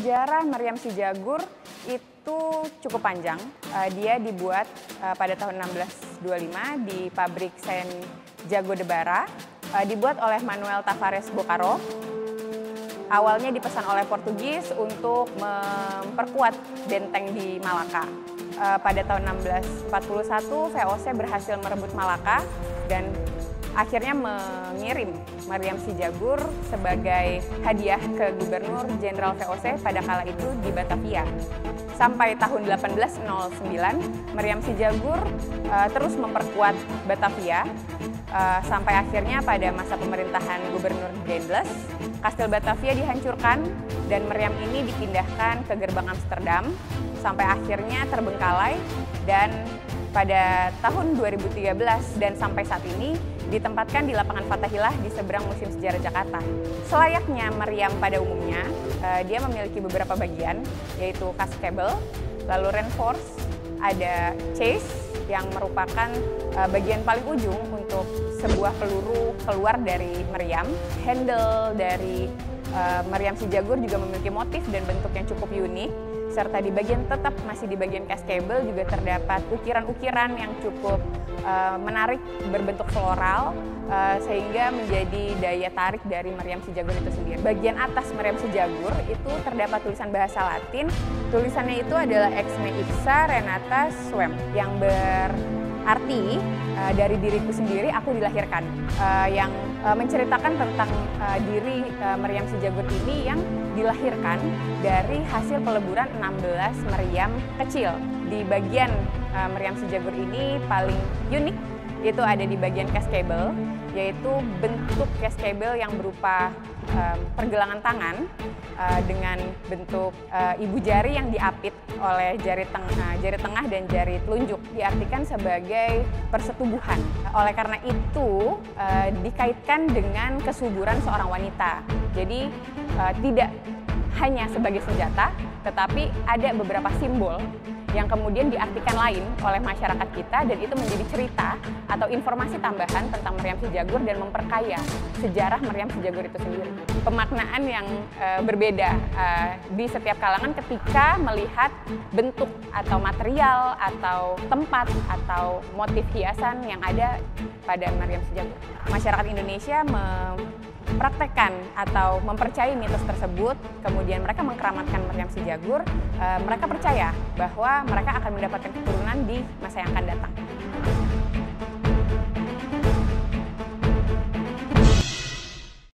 Sejarah Meriam Si Jagur itu cukup panjang. Dia dibuat pada tahun 1625 di pabrik Sen Jago de Bara. Dibuat oleh Manuel Tavares Bocaro. Awalnya dipesan oleh Portugis untuk memperkuat benteng di Malaka. Pada tahun 1641 VOC berhasil merebut Malaka dan akhirnya mengirim Meriam Si Jagur sebagai hadiah ke Gubernur Jenderal VOC pada kala itu di Batavia. Sampai tahun 1809, Meriam Si Jagur terus memperkuat Batavia sampai akhirnya pada masa pemerintahan Gubernur Daendels, Kastil Batavia dihancurkan dan Meriam ini dipindahkan ke Gerbang Amsterdam sampai akhirnya terbengkalai dan pada tahun 2013 dan sampai saat ini ditempatkan di lapangan Fathahillah di seberang Museum Sejarah Jakarta. Selayaknya meriam pada umumnya, dia memiliki beberapa bagian, yaitu cascable, lalu reinforce, ada chase yang merupakan bagian paling ujung untuk sebuah peluru keluar dari meriam. Handle dari Meriam Si Jagur juga memiliki motif dan bentuk yang cukup unik, serta di bagian tetap masih di bagian cascable juga terdapat ukiran-ukiran yang cukup menarik berbentuk floral sehingga menjadi daya tarik dari Meriam Si Jagur itu sendiri. Bagian atas Meriam Si Jagur itu terdapat tulisan bahasa Latin. Tulisannya itu adalah Ex Me Ipsa Renata Suem yang berarti dari diriku sendiri aku dilahirkan, yang menceritakan tentang diri Meriam Si Jagur ini yang dilahirkan dari hasil peleburan 16 meriam kecil. Di bagian Meriam Si Jagur ini paling unik itu ada di bagian cascable, yaitu bentuk cascable yang berupa pergelangan tangan dengan bentuk ibu jari yang diapit oleh jari tengah dan jari telunjuk, diartikan sebagai persetubuhan. Oleh karena itu dikaitkan dengan kesuburan seorang wanita. Jadi tidak hanya sebagai senjata, tetapi ada beberapa simbol yang kemudian diartikan lain oleh masyarakat kita dan itu menjadi cerita atau informasi tambahan tentang Meriam Si Jagur dan memperkaya sejarah Meriam Si Jagur itu sendiri. Pemaknaan yang berbeda di setiap kalangan ketika melihat bentuk atau material atau tempat atau motif hiasan yang ada pada Meriam Si Jagur. Masyarakat Indonesia mempraktekkan atau mempercayai mitos tersebut, kemudian mereka mengkeramatkan Meriam Si Jagur. Mereka percaya bahwa mereka akan mendapatkan keturunan di masa yang akan datang.